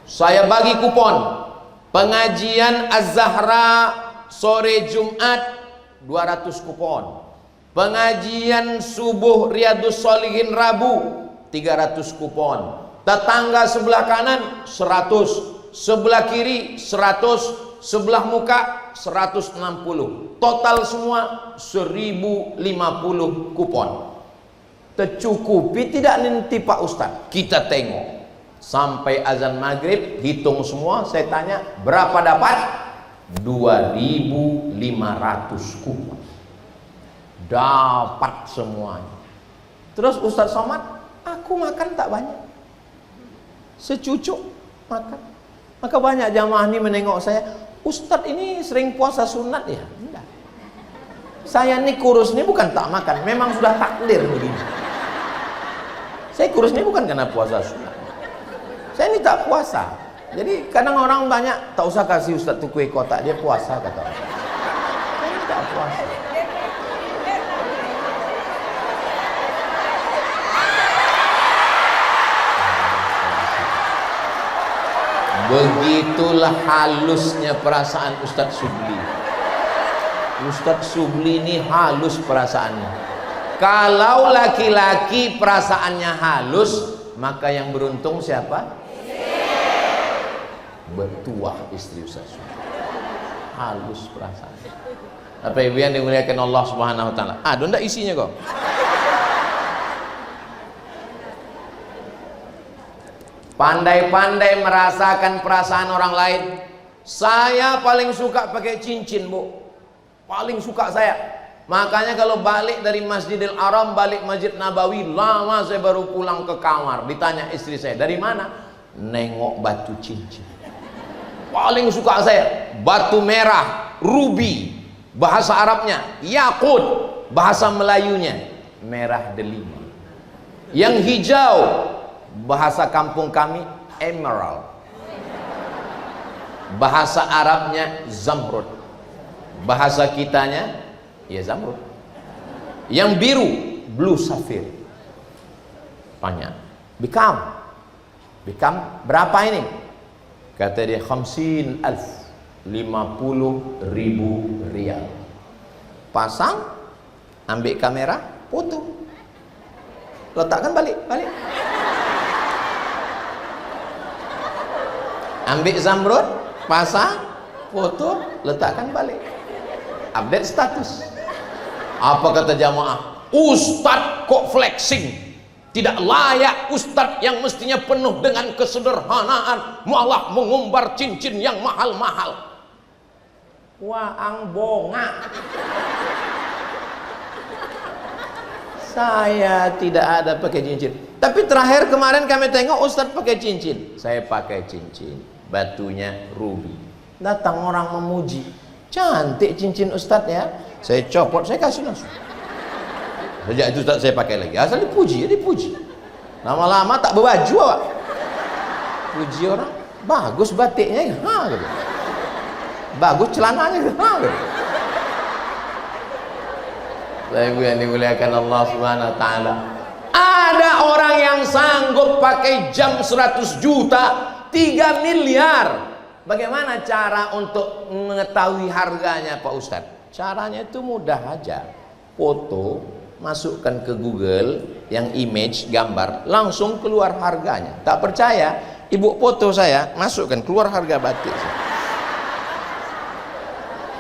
Saya bagi kupon pengajian Az-Zahra sore Jumat 200 kupon, pengajian subuh Riyadhus Shalihin Rabu 300 kupon, tetangga sebelah kanan 100, sebelah kiri 100, sebelah muka 160, total semua 1050 kupon. Tercukupi tidak nanti Pak Ustaz? Kita tengok sampai azan maghrib, hitung semua. Saya tanya berapa dapat? 2500 kupon dapat semuanya. Terus Ustaz Somad, aku makan tak banyak, secucuk makan. Maka banyak jamaah ini menengok saya, Ustadz ini sering puasa sunat ya? Enggak. Saya ini kurus ini bukan tak makan, memang sudah takdir begini. Saya kurus ini bukan karena puasa sunat. Saya ini tak puasa. Jadi kadang orang banyak, tak usah kasih Ustadz tuh kue kotak, dia puasa kata orang. Saya ini tak puasa. Begitulah halusnya perasaan Ustadz Subli. Ustadz Subli ini halus perasaannya. Kalau laki-laki perasaannya halus, maka yang beruntung siapa? Betuah istri Ustadz Subli. Halus perasaannya. Apa ibu yang dimuliakan Allah Subhanahu wa taala? Aduh, ndak isinya kok. Pandai-pandai merasakan perasaan orang lain. Saya paling suka pakai cincin, Bu. Paling suka saya. Makanya kalau balik dari Masjidil Haram, balik Masjid Nabawi, lama saya baru pulang ke kamar. Ditanya istri saya, dari mana? Nengok batu cincin. Paling suka saya. Batu merah, ruby, bahasa Arabnya yakut, bahasa Melayunya merah delima. Yang hijau, bahasa kampung kami emerald, bahasa Arabnya zamrud, bahasa kitanya ya zamrud. Yang biru blue sapphire. Tanya, become berapa ini? Kata dia 50.000, 50.000 rial. Pasang, ambil kamera, foto, letakkan balik. Ambil zamrud, pasang, foto, letakkan balik. Update status. Apa kata jamaah? Ustadz kok flexing? Tidak layak ustadz yang mestinya penuh dengan kesederhanaan malah mengumbar cincin yang mahal-mahal. Waang bonga. Saya tidak ada pakai cincin. Tapi terakhir kemarin kami tengok ustadz pakai cincin. Saya pakai cincin. Batunya ruby. Datang orang memuji, cantik cincin ustadz ya. Saya copot, saya kasih langsung. Sejak itu ustadz saya pakai lagi. Asal dipuji. Lama-lama tak berbaju awak. Puji orang, bagus batiknya, gitu. Bagus celananya, gitu. Ibu yang dimuliakan Allah Subhanahu wa taala. Ada orang yang sanggup pakai jam 100 juta, 3 miliar. Bagaimana cara untuk mengetahui harganya Pak Ustadz? Caranya itu mudah aja. Foto, masukkan ke Google yang image, gambar, langsung keluar harganya. Tak percaya? Ibu foto saya, masukkan, keluar harga batik.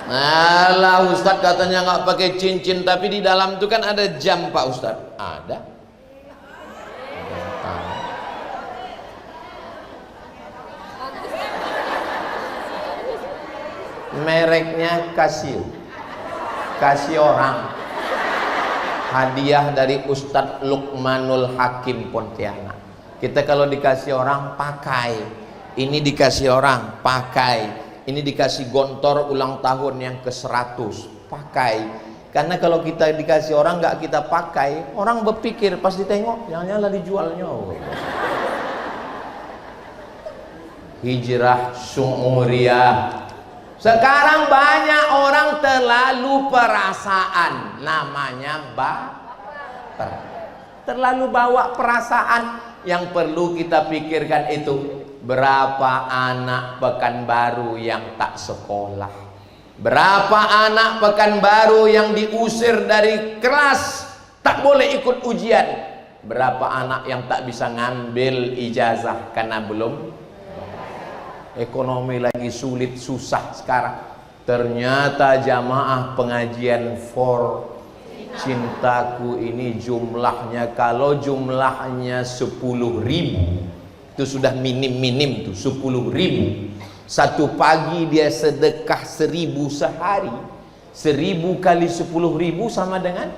Alah Ustadz katanya nggak pakai cincin, tapi di dalam itu kan ada jam Pak Ustadz. Ada. Mereknya Casio. Casio orang. Hadiah dari Ustadz Luqmanul Hakim Pontianak. Kita kalau dikasih orang pakai, ini dikasih orang pakai. Ini dikasih gontor ulang tahun yang ke-100, pakai. Karena kalau kita dikasih orang nggak kita pakai, orang berpikir pas ditengok, jangan-jangan lah dijualnya. Hijrah Syu'uriyah. Sekarang banyak orang terlalu perasaan, namanya baper. Terlalu bawa perasaan. Yang perlu kita pikirkan itu, berapa anak Pekanbaru yang tak sekolah, berapa anak Pekanbaru yang diusir dari kelas, tak boleh ikut ujian, berapa anak yang tak bisa ngambil ijazah karena belum. Ekonomi lagi sulit, susah sekarang. Ternyata jamaah pengajian for cintaku ini jumlahnya, kalau jumlahnya 10.000, itu sudah minim tuh, 10.000. Satu pagi dia sedekah 1.000 sehari. 1.000 kali 10.000 sama dengan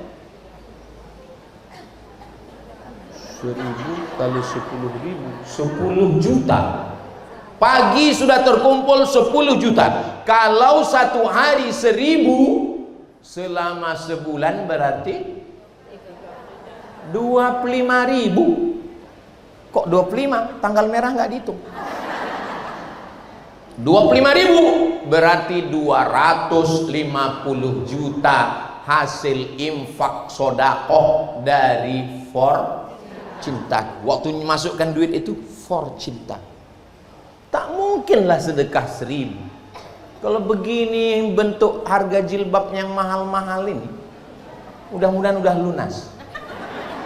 1.000 kali 10.000, 10 juta. Pagi sudah terkumpul 10 juta. Kalau satu hari 1.000, selama sebulan berarti 25.000. Kok 25? Tanggal merah nggak dihitung. 25.000 berarti 250 juta hasil infak sodakoh dari for cinta. Waktu masukkan duit itu for cinta. Tak mungkinlah sedekah 1.000. Kalau begini bentuk harga jilbab yang mahal-mahal ini, mudah-mudahan udah lunas.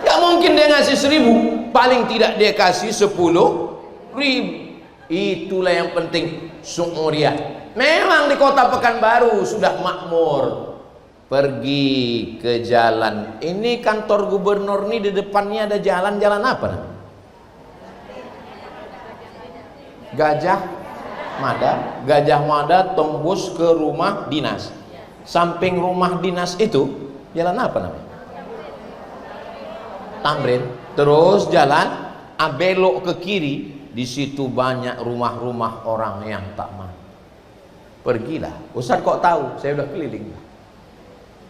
Gak mungkin dia ngasih 1.000, paling tidak dia kasih 10.000. Itulah yang penting, syu'uriyah. Memang di kota Pekanbaru sudah makmur. Pergi ke jalan, ini kantor gubernur ini, di depannya ada jalan apa namanya? Gajah Mada tembus ke rumah dinas. Samping rumah dinas itu jalan apa namanya? Tamrin. Terus jalan belok ke kiri, di situ banyak rumah-rumah orang yang tak mampu. Pergilah. Ustaz kok tahu? Saya udah keliling.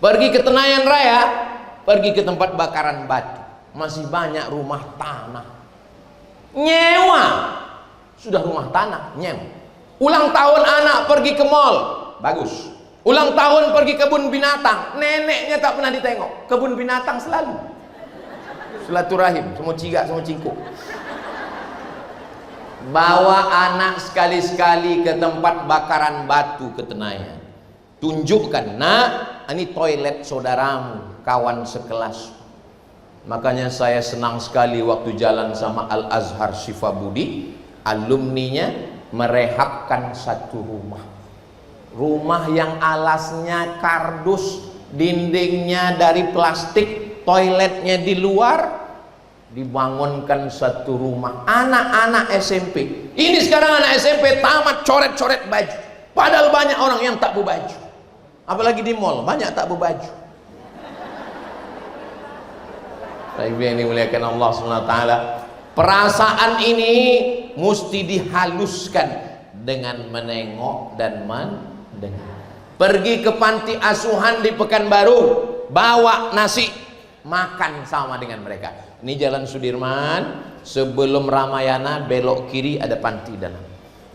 Pergi ke Tenayan Raya, pergi ke tempat bakaran batu, masih banyak rumah tanah nyewa. Sudah rumah tanah nyewa. Ulang tahun anak pergi ke mall, bagus. Ulang tahun pergi kebun binatang, neneknya tak pernah ditengok. Kebun binatang selalu silaturahim, semua cigak, semua cingkuk. Bawa anak sekali-sekali ke tempat bakaran batu ke Tenayan. Tunjukkan, nak, ini toilet saudaramu, kawan sekelas. Makanya saya senang sekali waktu jalan sama Al-Azhar Sifabudi, alumninya merehabkan satu rumah yang alasnya kardus, dindingnya dari plastik, toiletnya di luar, dibangunkan satu rumah. Anak-anak SMP ini sekarang, anak SMP tamat coret-coret baju, padahal banyak orang yang tak berbaju, apalagi di mall banyak tak berbaju. Yang dimuliakan Allah SWT, perasaan ini mesti dihaluskan dengan menengok dan mendengar. Pergi ke panti asuhan di Pekanbaru, bawa nasi, makan sama dengan mereka. Ini Jalan Sudirman, sebelum Ramayana belok kiri ada panti dalam.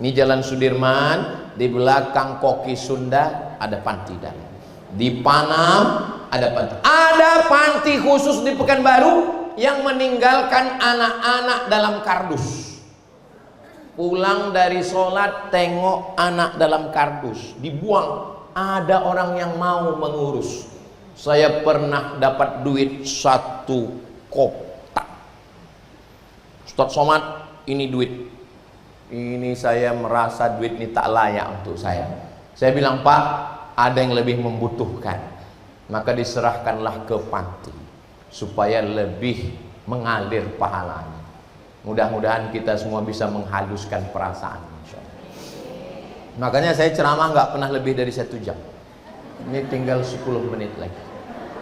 Ini Jalan Sudirman, di belakang Koki Sunda ada panti dalam. Di Panam ada panti. Ada panti khusus di Pekanbaru yang meninggalkan anak-anak dalam kardus. Pulang dari sholat tengok anak dalam kardus, dibuang. Ada orang yang mau mengurus. Saya pernah dapat duit 1 kotak. Ustadz Somad, ini duit. Ini saya merasa duit ini tak layak untuk saya. Saya bilang, Pak, ada yang lebih membutuhkan. Maka diserahkanlah ke panti supaya lebih mengalir pahalanya. Mudah-mudahan kita semua bisa menghaluskan perasaan. Makanya saya ceramah nggak pernah lebih dari 1 jam. Ini tinggal 10 menit lagi.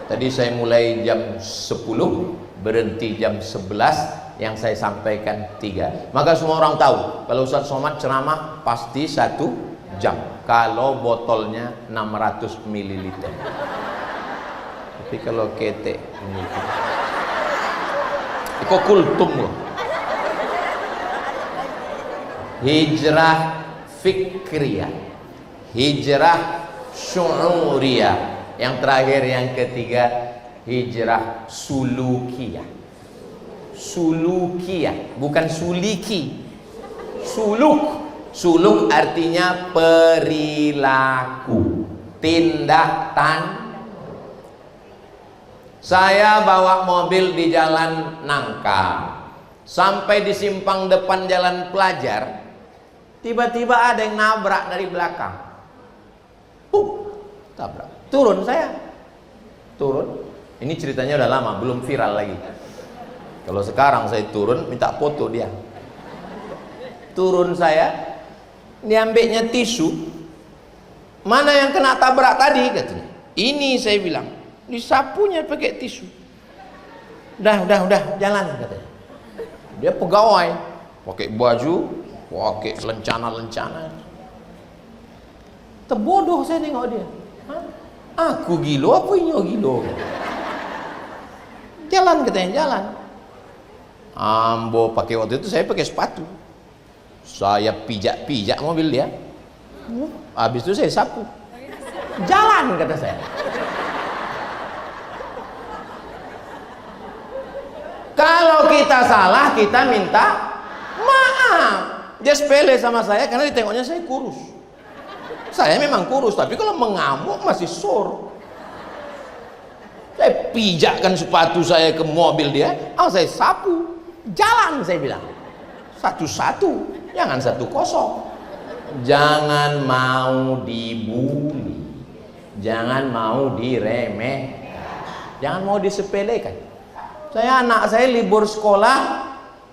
Tadi saya mulai jam 10, berhenti jam 11, yang saya sampaikan 3. Maka semua orang tahu kalau Ustadz Somad ceramah pasti 1 jam. Kalau botolnya 600 ml. Tapi kalau ketek ini kok kultum loh. Hijrah fikriyah, hijrah syu'uriyah, yang terakhir yang ketiga hijrah sulukiyah. Sulukiyah, bukan suliki. Suluk artinya perilaku, tindakan. Saya bawa mobil di jalan nangka, sampai di simpang depan jalan Pelajar, tiba-tiba ada yang nabrak dari belakang. Tabrak. Turun saya. Turun. Ini ceritanya udah lama, belum viral lagi. Kalau sekarang saya turun, minta foto dia. Turun saya, diambilnya tisu. Mana yang kena tabrak tadi? Katanya. Ini saya bilang. Disapunya pakai tisu. Udah, jalan katanya. Dia pegawai, pakai baju, pakai lencana. Terbodoh saya tengok dia. Hah? Aku gilo, apa ini gilo? Jalan katanya, jalan. Ambo pakai, waktu itu saya pakai sepatu. Saya pijak mobil dia. Habis itu saya sapu. Jalan kata saya. Kalau kita salah, kita minta maaf. Dia sepele sama saya karena ditengoknya saya kurus. Saya memang kurus, tapi kalau mengamuk masih sor. Saya pijakkan sepatu saya ke mobil dia, saya sapu. Jalan saya bilang. 1-1, jangan 1-0. Jangan mau dibully. Jangan mau diremehkan. Jangan mau disepelekan. Anak saya libur sekolah,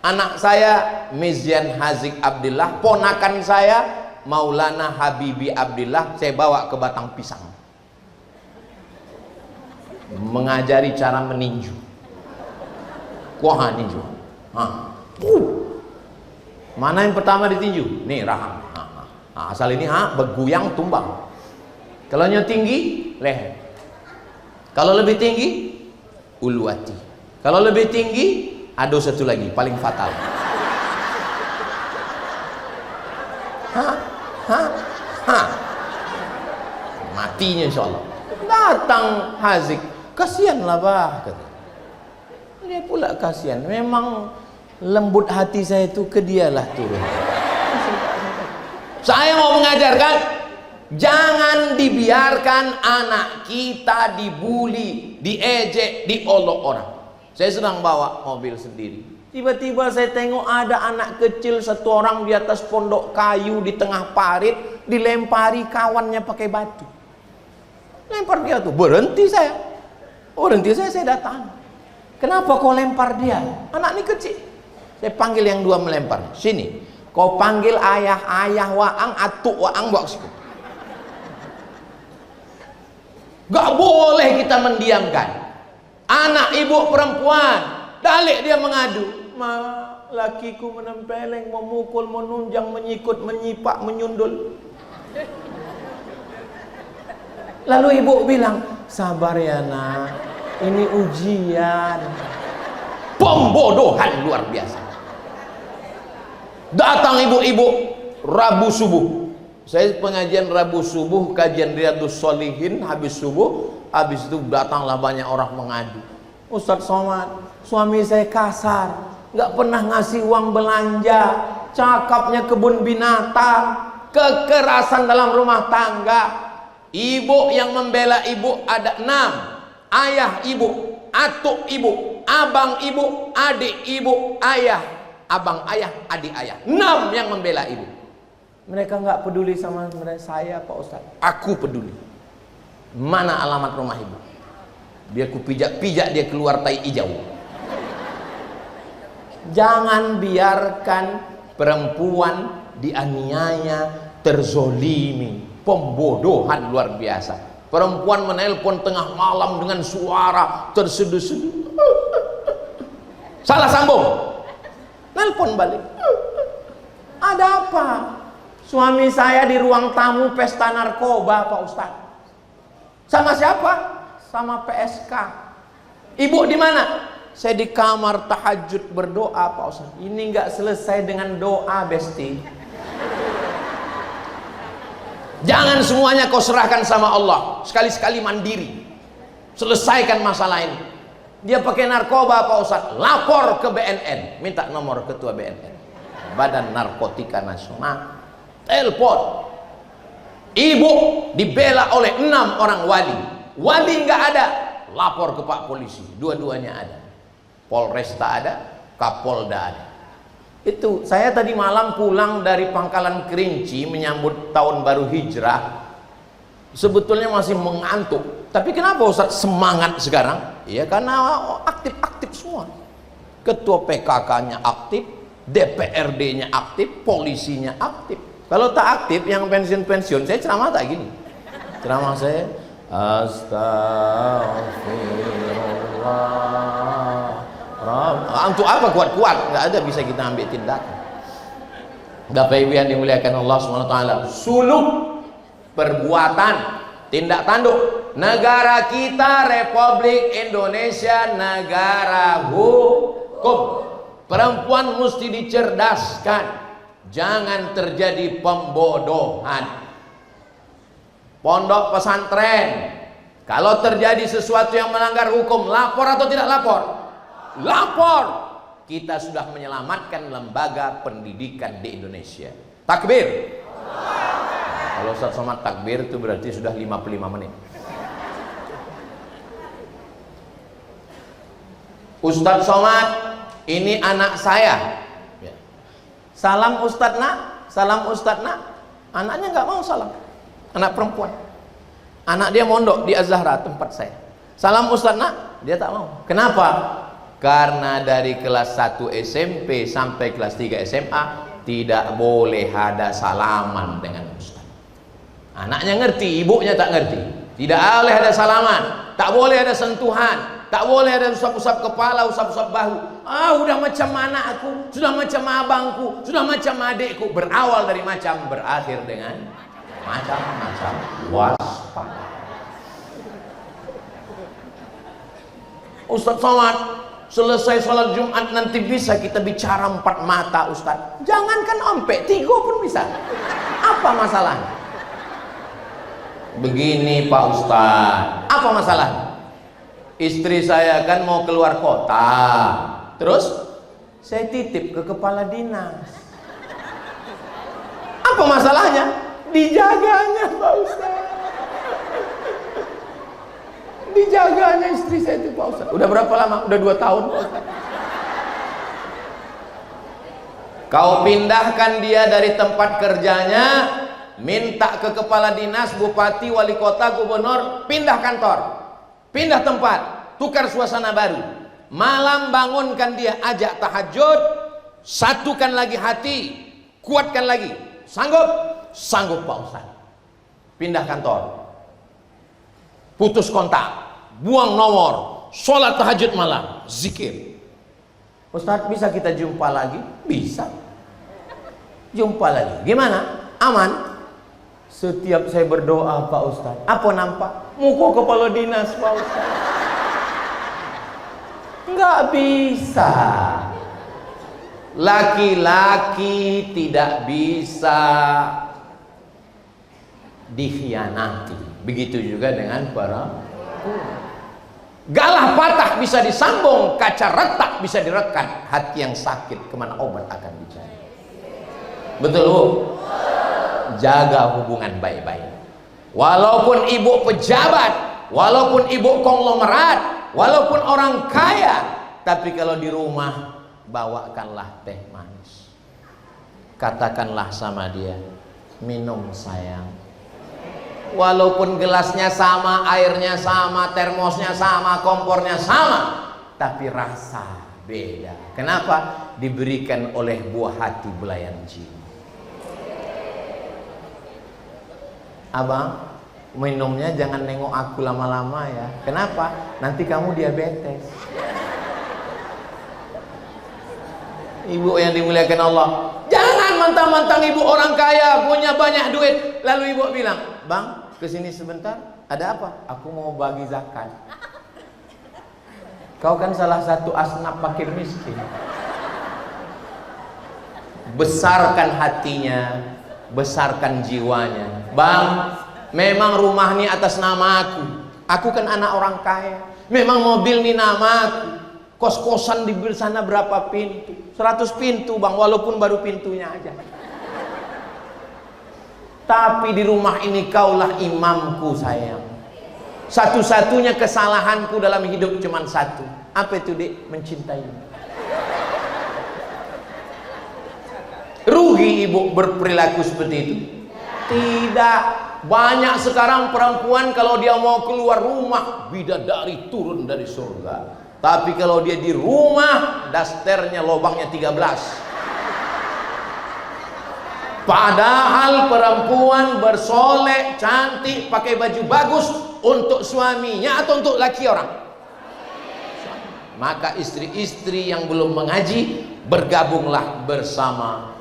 anak saya Mizyan Hazik Abdillah, ponakan saya Maulana Habibi Abdillah, saya bawa ke Batang Pisang, mengajari cara meninju. Kuah ninju. Mana yang pertama ditinju? Nih rahang. Asal ini bergoyang tumbang. Kalau tinggi leher. Kalau lebih tinggi uluwati. Kalau lebih tinggi, ada satu lagi, paling fatal. Matinya insya Allah. Datang Hazik, kasihanlah bah. Dia pula kasihan. Memang lembut hati saya itu ke dialah turun. Saya mau mengajarkan, jangan dibiarkan anak kita dibully, diejek, diolok orang. Saya sedang bawa mobil sendiri. Tiba-tiba saya tengok ada anak kecil 1 orang di atas pondok kayu di tengah parit, dilempari kawannya pakai batu. Lempar dia tuh, berhenti saya. Saya datang. Kenapa kau lempar dia? Anak ini kecil. Saya panggil yang 2 melempar. Sini, kau panggil ayah waang, atuk waang, bawa siku. Gak boleh kita mendiamkan. Anak ibu perempuan, dalik dia mengadu. Lakiku menempeleng, memukul, menunjang, menyikut, menyipak, menyundul. Lalu ibu bilang, sabar ya nak, ini ujian. Pembodohan luar biasa. Datang ibu-ibu Rabu subuh, Saya pengajian Rabu subuh, kajian Riyadhus Shalihin, habis subuh, habis itu datanglah banyak orang mengadu. Ustadz Somad, suami saya kasar, nggak pernah ngasih uang belanja, cakapnya kebun binatang, kekerasan dalam rumah tangga. Ibu yang membela ibu ada 6, ayah ibu, atuk ibu, abang ibu, adik ibu, ayah, abang ayah, adik ayah, 6 yang membela ibu. Mereka nggak peduli sama saya, Pak Ustadz. Aku peduli. Mana alamat rumah ibu? Biar ku pijak-pijak dia keluar tai hijau. Jangan biarkan perempuan dianiaya, terzolimi, pembodohan luar biasa. Perempuan menelpon tengah malam dengan suara terseduh-seduh. Salah sambung. Nelpon balik. Ada apa? Suami saya di ruang tamu pesta narkoba, Pak Ustadz. Sama siapa? Sama PSK. Ibu di mana? Saya di kamar tahajud berdoa, Pak Ustadz. Ini nggak selesai dengan doa, Besti. Jangan semuanya kau serahkan sama Allah. Sekali-sekali mandiri. Selesaikan masalah ini. Dia pakai narkoba, Pak Ustadz. Lapor ke BNN. Minta nomor ketua BNN, Badan Narkotika Nasional. Telepon. Ibu dibela oleh 6 orang wali. Wali nggak ada, lapor ke Pak Polisi. Dua-duanya ada. Polresta ada, Kapolda ada. Itu saya tadi malam pulang dari Pangkalan Kerinci menyambut tahun baru Hijrah. Sebetulnya masih mengantuk. Tapi kenapa Ustaz semangat sekarang? Ya karena aktif-aktif semua. Ketua PKK-nya aktif, DPRD-nya aktif, polisinya aktif. Kalau tak aktif, yang pensiun-pensiun, saya ceramah tak gini. Ceramah saya, astagfirullah. Untuk apa kuat-kuat? Nggak ada bisa kita ambil tindakan. Bapak Ibu yang dimuliakan Allah SWT, suluk perbuatan, tindak tanduk. Negara kita Republik Indonesia negara hukum. Perempuan mesti dicerdaskan. Jangan terjadi pembodohan. Pondok pesantren, kalau terjadi sesuatu yang melanggar hukum, lapor atau tidak lapor? Lapor. Kita sudah menyelamatkan lembaga pendidikan di Indonesia. Takbir. Kalau Ustaz Somad takbir itu berarti sudah 55 menit. Ustaz Somad, ini anak saya. Salam Ustadz nak, salam Ustadz nak. Anaknya nggak mau salam. Anak perempuan. Anak dia mondok di Az-Zahra tempat saya. Salam Ustadz nak, dia tak mau. Kenapa? Karena dari kelas 1 SMP sampai kelas 3 SMA tidak boleh ada salaman dengan Ustadz. Anaknya ngerti, ibunya tak ngerti. Tidak boleh ada salaman, tak boleh ada sentuhan, tak boleh ada usap-usap kepala, usap-usap bahu. Udah macam anakku, sudah macam abangku, sudah macam adikku. Berawal dari macam, berakhir dengan macam-macam. Waspada. Ustaz Somad, selesai sholat Jumat nanti bisa kita bicara 4 mata Ustaz. Jangankan sampai 3 pun bisa. Apa masalahnya? Begini Pak Ustaz, apa masalahnya? Istri saya kan mau keluar kota, terus saya titip ke kepala dinas. Apa masalahnya? Dijaganya Pak Ustaz. Dijaganya istri saya itu Pak Ustaz. Udah berapa lama? Udah 2 tahun Pak Ustaz. Kau pindahkan dia dari tempat kerjanya, minta ke kepala dinas, bupati, wali kota, gubernur, pindah kantor, pindah tempat, tukar suasana baru. Malam bangunkan dia, ajak tahajud, satukan lagi hati, kuatkan lagi. Sanggup? Sanggup Pak Ustaz. Pindah kantor, putus kontak, buang nomor, sholat tahajud malam, zikir. Ustaz, bisa kita jumpa lagi? Bisa. Jumpa lagi. Gimana? Aman? Setiap saya berdoa Pak Ustaz, apa nampak? Muka kepala dinas Pak Ustaz. Nggak bisa. Laki-laki tidak bisa. dikhianati. Begitu juga dengan para galah patah bisa disambung, kaca retak bisa direkat, hati yang sakit kemana obat akan dicari. Betul Bu? Jaga hubungan baik-baik. Walaupun ibu pejabat, walaupun ibu konglomerat, walaupun orang kaya, tapi kalau di rumah bawakanlah teh manis. Katakanlah sama dia, minum sayang. Walaupun gelasnya sama, airnya sama, termosnya sama, kompornya sama, tapi rasa beda. Kenapa? Diberikan oleh buah hati belayan jiwa. Abang, minumnya jangan nengok aku lama-lama ya. Kenapa? Nanti kamu diabetes. Ibu yang dimuliakan Allah, jangan mentang-mentang ibu orang kaya, punya banyak duit, lalu ibu bilang, bang, kesini sebentar, ada apa? Aku mau bagi zakat. Kau kan salah satu asnaf fakir miskin. Besarkan hatinya, besarkan jiwanya. Bang, memang rumah ini atas nama aku. Aku kan anak orang kaya. Memang mobil ini nama aku. Kos-kosan di sana berapa pintu? 100 pintu bang, walaupun baru pintunya aja. Tapi di rumah ini kaulah imamku sayang. Satu-satunya kesalahanku dalam hidup cuma satu. Apa itu Dik? Mencintai. Rugi ibu berperilaku seperti itu? Tidak. Banyak sekarang perempuan kalau dia mau keluar rumah, bidadari turun dari surga. Tapi kalau dia di rumah, dasternya lubangnya 13. Padahal perempuan bersolek, cantik, pakai baju bagus untuk suaminya atau untuk laki orang? Maka istri-istri yang belum mengaji, bergabunglah bersama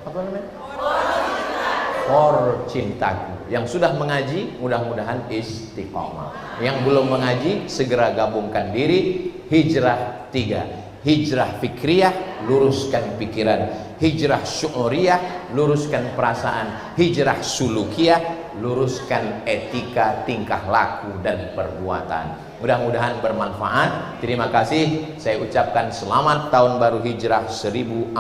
apa namanya? For cintaku. Yang sudah mengaji mudah-mudahan istiqomah. Yang belum mengaji segera gabungkan diri. Hijrah 3. Hijrah fikriyah, luruskan pikiran. Hijrah syu'uriyah, luruskan perasaan. Hijrah sulukiyah, luruskan etika, tingkah laku dan perbuatan. Mudah-mudahan bermanfaat. Terima kasih. Saya ucapkan selamat tahun baru Hijrah 1448.